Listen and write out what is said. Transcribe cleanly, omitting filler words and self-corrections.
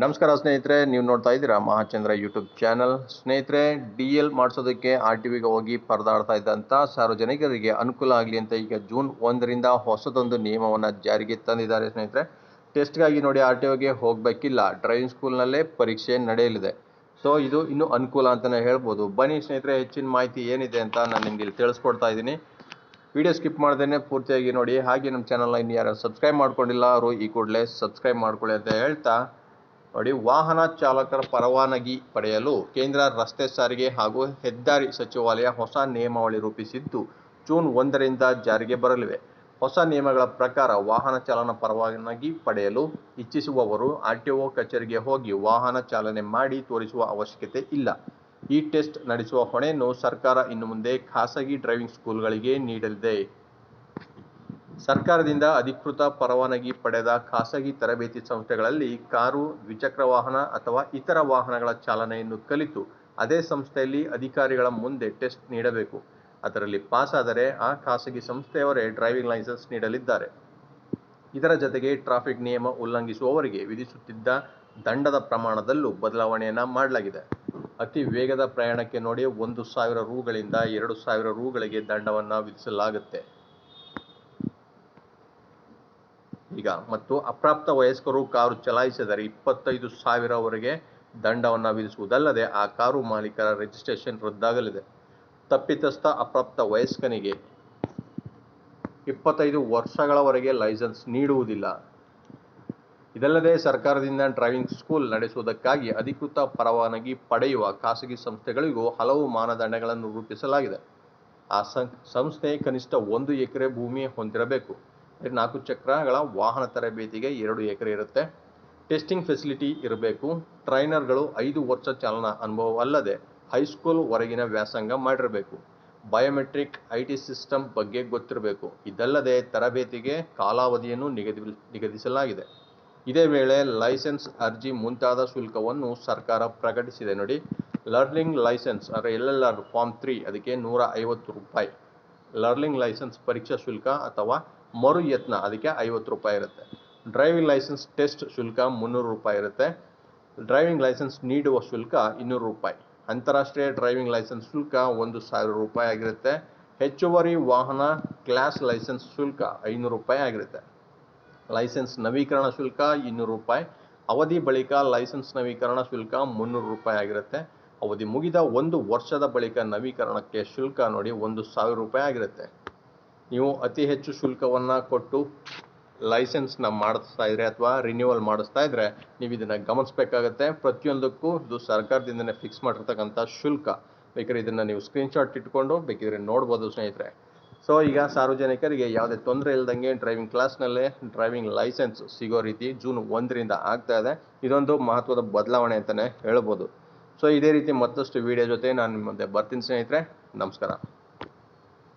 ನಮಸ್ಕಾರ ಸ್ನೇಹಿತರೆ, ನೀವು ನೋಡ್ತಾ ಇದ್ದೀರಾ ಮಹಾಚಂದ್ರ ಯೂಟ್ಯೂಬ್ ಚಾನಲ್. ಸ್ನೇಹಿತರೆ, DL ಮಾಡಿಸೋದಕ್ಕೆ RTOಗೆ ಹೋಗಿ ಪರದಾಡ್ತಾ ಇದ್ದಂಥ ಸಾರ್ವಜನಿಕರಿಗೆ ಅನುಕೂಲ ಆಗಲಿ ಅಂತ ಈಗ ಜೂನ್ 1ರಿಂದ ಹೊಸದೊಂದು ನಿಯಮವನ್ನು ಜಾರಿಗೆ ತಂದಿದ್ದಾರೆ. ಸ್ನೇಹಿತರೆ, ಟೆಸ್ಟ್ಗಾಗಿ ನೋಡಿ RTOಗೆ ಹೋಗಬೇಕಿಲ್ಲ, ಡ್ರೈವಿಂಗ್ ಸ್ಕೂಲ್ನಲ್ಲೇ ಪರೀಕ್ಷೆ ನಡೆಯಲಿದೆ. ಸೊ ಇದು ಇನ್ನೂ ಅನುಕೂಲ ಅಂತಲೇ ಹೇಳ್ಬೋದು. ಬನ್ನಿ ಸ್ನೇಹಿತರೆ, ಹೆಚ್ಚಿನ ಮಾಹಿತಿ ಏನಿದೆ ಅಂತ ನಾನು ನಿಮಗೆ ಇಲ್ಲಿ ತಿಳಿಸ್ಕೊಡ್ತಾ ಇದ್ದೀನಿ. ವಿಡಿಯೋ ಸ್ಕಿಪ್ ಮಾಡ್ದೇನೆ ಪೂರ್ತಿಯಾಗಿ ನೋಡಿ. ಹಾಗೆ ನಮ್ಮ ಚಾನಲ್ನ ಇನ್ನು ಯಾರು ಸಬ್ಸ್ಕ್ರೈಬ್ ಮಾಡ್ಕೊಂಡಿಲ್ಲ ಅವರು ಈ ಕೂಡಲೇ ಸಬ್ಸ್ಕ್ರೈಬ್ ಮಾಡ್ಕೊಳ್ಳಿ ಅಂತ ಹೇಳ್ತಾ ನೋಡಿ, ವಾಹನ ಚಾಲಕರ ಪರವಾನಗಿ ಪಡೆಯಲು ಕೇಂದ್ರ ರಸ್ತೆ ಸಾರಿಗೆ ಹಾಗೂ ಹೆದ್ದಾರಿ ಸಚಿವಾಲಯ ಹೊಸ ನಿಯಮಾವಳಿ ರೂಪಿಸಿದ್ದು ಜೂನ್ 1ರಿಂದ ಜಾರಿಗೆ ಬರಲಿವೆ. ಹೊಸ ನಿಯಮಗಳ ಪ್ರಕಾರ ವಾಹನ ಚಾಲನಾ ಪರವಾನಗಿ ಪಡೆಯಲು ಇಚ್ಛಿಸುವವರು RTO ಕಚೇರಿಗೆ ಹೋಗಿ ವಾಹನ ಚಾಲನೆ ಮಾಡಿ ತೋರಿಸುವ ಅವಶ್ಯಕತೆ ಇಲ್ಲ. ಈ ಟೆಸ್ಟ್ ನಡೆಸುವ ಹೊಣೆಯನ್ನು ಸರ್ಕಾರ ಇನ್ನು ಮುಂದೆ ಖಾಸಗಿ ಡ್ರೈವಿಂಗ್ ಸ್ಕೂಲ್ಗಳಿಗೆ ನೀಡಲಿದೆ. ಸರ್ಕಾರದಿಂದ ಅಧಿಕೃತ ಪರವಾನಗಿ ಪಡೆದ ಖಾಸಗಿ ತರಬೇತಿ ಸಂಸ್ಥೆಗಳಲ್ಲಿ ಕಾರು, ದ್ವಿಚಕ್ರ ವಾಹನ ಅಥವಾ ಇತರ ವಾಹನಗಳ ಚಾಲನೆಯನ್ನು ಕಲಿತು ಅದೇ ಸಂಸ್ಥೆಯಲ್ಲಿ ಅಧಿಕಾರಿಗಳ ಮುಂದೆ ಟೆಸ್ಟ್ ನೀಡಬೇಕು. ಅದರಲ್ಲಿ ಪಾಸ್ ಆದರೆ ಆ ಖಾಸಗಿ ಸಂಸ್ಥೆಯವರೇ ಡ್ರೈವಿಂಗ್ ಲೈಸೆನ್ಸ್ ನೀಡಲಿದ್ದಾರೆ. ಇದರ ಜೊತೆಗೆ ಟ್ರಾಫಿಕ್ ನಿಯಮ ಉಲ್ಲಂಘಿಸುವವರಿಗೆ ವಿಧಿಸುತ್ತಿದ್ದ ದಂಡದ ಪ್ರಮಾಣದಲ್ಲೂ ಬದಲಾವಣೆಯನ್ನ ಮಾಡಲಾಗಿದೆ. ಅತಿ ವೇಗದ ಪ್ರಯಾಣಕ್ಕೆ ನೋಡಿ 1,000 ರೂಗಳಿಂದ 2,000 ರೂಗಳಿಗೆ ದಂಡವನ್ನು ವಿಧಿಸಲಾಗುತ್ತೆ. ಈಗ ಮತ್ತು ಅಪ್ರಾಪ್ತ ವಯಸ್ಕರು ಕಾರು ಚಲಾಯಿಸಿದರೆ 25,000ವರೆಗೆ ದಂಡವನ್ನು ವಿಧಿಸುವುದಲ್ಲದೆ ಆ ಕಾರು ಮಾಲೀಕರ ರಿಜಿಸ್ಟ್ರೇಷನ್ ರದ್ದಾಗಲಿದೆ. ತಪ್ಪಿತಸ್ಥ ಅಪ್ರಾಪ್ತ ವಯಸ್ಕನಿಗೆ 25 ವರ್ಷಗಳವರೆಗೆ ಲೈಸೆನ್ಸ್ ನೀಡುವುದಿಲ್ಲ. ಇದಲ್ಲದೆ ಸರ್ಕಾರದಿಂದ ಡ್ರೈವಿಂಗ್ ಸ್ಕೂಲ್ ನಡೆಸುವುದಕ್ಕಾಗಿ ಅಧಿಕೃತ ಪರವಾನಗಿ ಪಡೆಯುವ ಖಾಸಗಿ ಸಂಸ್ಥೆಗಳಿಗೂ ಹಲವು ಮಾನದಂಡಗಳನ್ನು ರೂಪಿಸಲಾಗಿದೆ. ಆ ಸಂಸ್ಥೆ ಕನಿಷ್ಠ 1 ಎಕರೆ ಭೂಮಿ ಹೊಂದಿರಬೇಕು. 4 ಚಕ್ರಗಳ ವಾಹನ ತರಬೇತಿಗೆ 2 ಎಕರೆ ಇರುತ್ತೆ. ಟೆಸ್ಟಿಂಗ್ ಫೆಸಿಲಿಟಿ ಇರಬೇಕು. ಟ್ರೈನರ್ಗಳು 5 ವರ್ಷ ಚಾಲನಾ ಅನುಭವ ಅಲ್ಲದೆ ಹೈಸ್ಕೂಲ್ ವರೆಗಿನ ವ್ಯಾಸಂಗ ಮಾಡಿರಬೇಕು. ಬಯೋಮೆಟ್ರಿಕ್ IT ಸಿಸ್ಟಮ್ ಬಗ್ಗೆ ಗೊತ್ತಿರಬೇಕು. ಇದಲ್ಲದೆ ತರಬೇತಿಗೆ ಕಾಲಾವಧಿಯನ್ನು ನಿಗದಿಸಲಾಗಿದೆ. ಇದೇ ವೇಳೆ ಲೈಸೆನ್ಸ್ ಅರ್ಜಿ ಮುಂತಾದ ಶುಲ್ಕವನ್ನು ಸರ್ಕಾರ ಪ್ರಕಟಿಸಿದೆ. ನೋಡಿ, ಲರ್ನಿಂಗ್ ಲೈಸೆನ್ಸ್ LLR ಫಾರ್ಮ್ 3 ಅದಕ್ಕೆ ₹150. ಲರ್ನಿಂಗ್ ಲೈಸೆನ್ಸ್ ಪರೀಕ್ಷಾ ಶುಲ್ಕ ಅಥವಾ ಮರು ಯತ್ನ ಅದಕ್ಕೆ ₹50 ಇರುತ್ತೆ. ಡ್ರೈವಿಂಗ್ ಲೈಸೆನ್ಸ್ ಟೆಸ್ಟ್ ಶುಲ್ಕ ₹300 ಇರುತ್ತೆ. ಡ್ರೈವಿಂಗ್ ಲೈಸೆನ್ಸ್ ನೀಡುವ ಶುಲ್ಕ ₹200. ಅಂತಾರಾಷ್ಟ್ರೀಯ ಡ್ರೈವಿಂಗ್ ಲೈಸೆನ್ಸ್ ಶುಲ್ಕ ₹1,000 ಆಗಿರುತ್ತೆ. ಹೆಚ್ಚುವರಿ ವಾಹನ ಕ್ಲಾಸ್ ಲೈಸೆನ್ಸ್ ಶುಲ್ಕ ₹500 ಆಗಿರುತ್ತೆ. ಲೈಸೆನ್ಸ್ ನವೀಕರಣ ಶುಲ್ಕ ₹200. ಅವಧಿ ಬಳಿಕ ಲೈಸೆನ್ಸ್ ನವೀಕರಣ ಶುಲ್ಕ ₹300 ಆಗಿರುತ್ತೆ. ಅವಧಿ ಮುಗಿದ 1 ವರ್ಷದ ಬಳಿಕ ನವೀಕರಣಕ್ಕೆ ಶುಲ್ಕ ನೋಡಿ ₹1,000 ಆಗಿರುತ್ತೆ. ನೀವು ಅತಿ ಹೆಚ್ಚು ಶುಲ್ಕವನ್ನು ಕೊಟ್ಟು ಲೈಸೆನ್ಸ್ನ ಮಾಡಿಸ್ತಾ ಇದ್ರೆ ಅಥವಾ ರಿನ್ಯೂವಲ್ ಮಾಡಿಸ್ತಾ ಇದ್ರೆ ನೀವು ಇದನ್ನು ಗಮನಿಸಬೇಕಾಗತ್ತೆ. ಪ್ರತಿಯೊಂದಕ್ಕೂ ಇದು ಸರ್ಕಾರದಿಂದನೇ ಫಿಕ್ಸ್ ಮಾಡಿರ್ತಕ್ಕಂಥ ಶುಲ್ಕ. ಬೇಕಾದ್ರೆ ಇದನ್ನು ನೀವು ಸ್ಕ್ರೀನ್ಶಾಟ್ ಇಟ್ಕೊಂಡು ಬೇಕಿದ್ರೆ ನೋಡ್ಬೋದು ಸ್ನೇಹಿತರೆ. ಸೊ ಈಗ ಸಾರ್ವಜನಿಕರಿಗೆ ಯಾವುದೇ ತೊಂದರೆ ಇಲ್ಲದಂಗೆ ಡ್ರೈವಿಂಗ್ ಕ್ಲಾಸ್ನಲ್ಲೇ ಡ್ರೈವಿಂಗ್ ಲೈಸೆನ್ಸ್ ಸಿಗೋ ರೀತಿ ಜೂನ್ 1ರಿಂದ ಆಗ್ತಾ ಇದೆ. ಇದೊಂದು ಮಹತ್ವದ ಬದಲಾವಣೆ ಅಂತಲೇ ಹೇಳ್ಬೋದು. ಸೊ ಇದೇ ರೀತಿ ಮತ್ತಷ್ಟು ವಿಡಿಯೋ ಜೊತೆ ನಾನು ನಿಮ್ಮ ಮುಂದೆ ಬರ್ತೀನಿ ಸ್ನೇಹಿತರೆ. ನಮಸ್ಕಾರ.